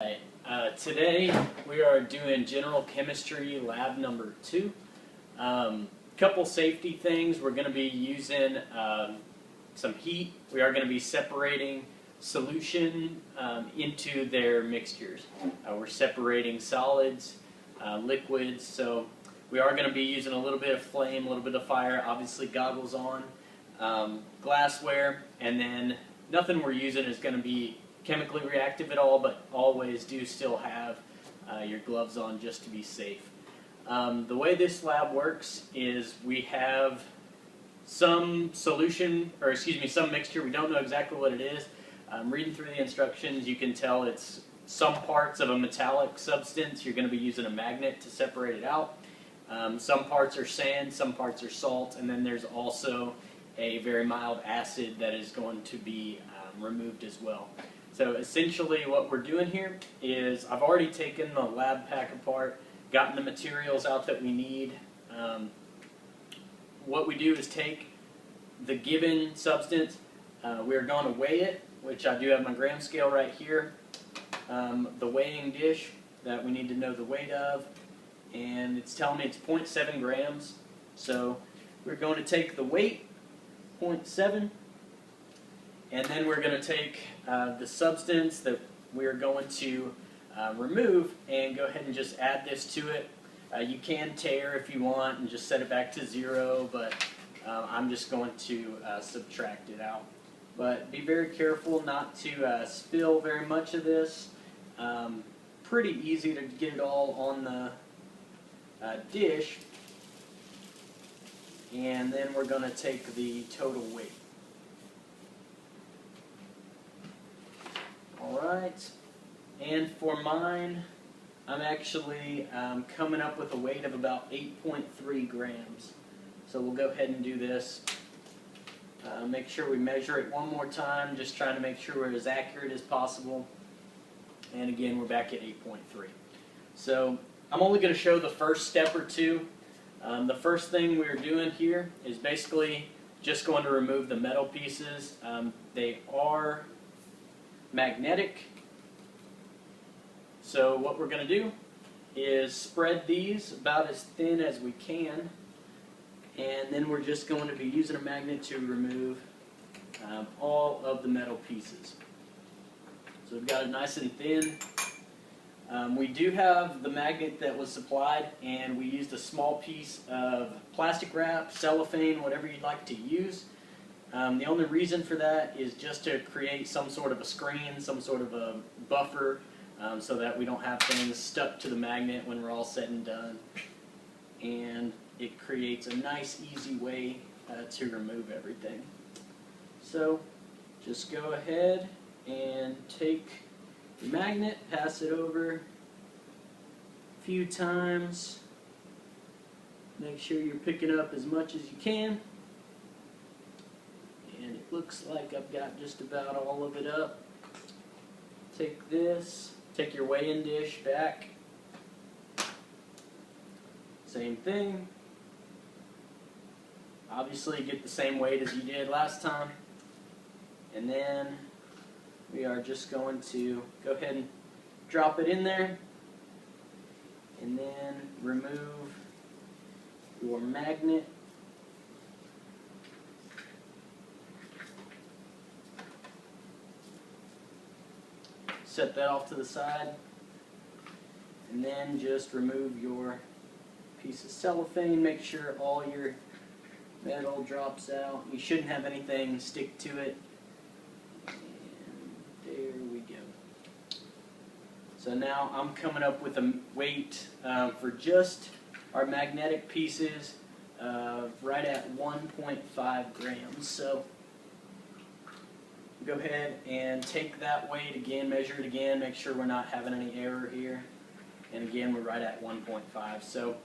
Right. Today we are doing general chemistry lab number 2. Couple safety things. We're going to be using some heat. We are going to be separating solution into their mixtures. We're separating solids, liquids, so we are going to be using a little bit of flame, a little bit of fire, obviously goggles on, glassware, and then nothing we're using is going to be chemically reactive at all, but always do still have your gloves on just to be safe. The way this lab works is we have some solution, or excuse me, some mixture. We don't know exactly what it is. Reading through the instructions, you can tell it's some parts of a metallic substance. You're going to be using a magnet to separate it out. Some parts are sand, some parts are salt, and then there's also a very mild acid that is going to be removed as well. So essentially what we're doing here is I've already taken the lab pack apart, gotten the materials out that we need. What we do is take the given substance, we're going to weigh it, which I do have my gram scale right here, the weighing dish that we need to know the weight of, and it's telling me it's 0.7 grams. So we're going to take the weight, 0.7, and then we're going to take the substance that we're going to remove and go ahead and just add this to it. You can tare if you want and just set it back to 0, but I'm just going to subtract it out. But be very careful not to spill very much of this. Pretty easy to get it all on the dish. And then we're going to take the total weight. Alright, and for mine, I'm actually coming up with a weight of about 8.3 grams. So we'll go ahead and do this. Make sure we measure it one more time, just trying to make sure we're as accurate as possible. And again, we're back at 8.3. So I'm only going to show the first step or two. The first thing we're doing here is basically just going to remove the metal pieces. They are magnetic. So what we're going to do is spread these about as thin as we can, and then we're just going to be using a magnet to remove all of the metal pieces. So we've got it nice and thin. We do have the magnet that was supplied, and we used a small piece of plastic wrap, cellophane, whatever you'd like to use. The only reason for that is just to create some sort of a screen, some sort of a buffer, so that we don't have things stuck to the magnet when we're all said and done. And it creates a nice, easy way to remove everything. So just go ahead and take the magnet, pass it over a few times. Make sure you're picking up as much as you can. And it looks like I've got just about all of it up. Take this, take your weighing dish back. Same thing. Obviously get the same weight as you did last time. And then we are just going to go ahead and drop it in there. And then remove your magnet. Set that off to the side, and then just remove your piece of cellophane. Make sure all your metal drops out. You shouldn't have anything stick to it. And there we go. So now I'm coming up with a weight for just our magnetic pieces right at 1.5 grams. So go ahead and take that weight again, measure it again, make sure we're not having any error here. And again, we're right at 1.5. So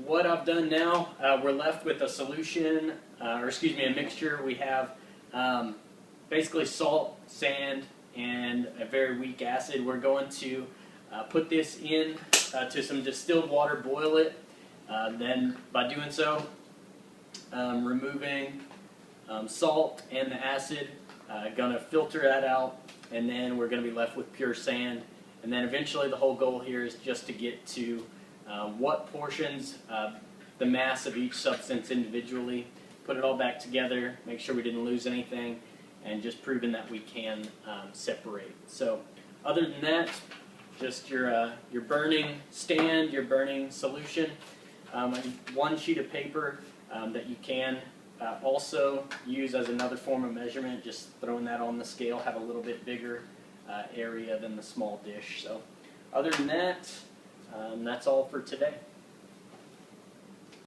what I've done now, we're left with a solution, or excuse me, a mixture. We have basically salt, sand, and a very weak acid. We're going to put this in to some distilled water, boil it. Then by doing so, removing salt and the acid, going to filter that out and then we're going to be left with pure sand. And then eventually the whole goal here is just to get to what portions, the mass of each substance individually, put it all back together, make sure we didn't lose anything, and just proving that we can separate. So other than that, just your burning stand, your burning solution, and one sheet of paper that you can also use as another form of measurement, just throwing that on the scale, have a little bit bigger area than the small dish. So other than that, that's all for today.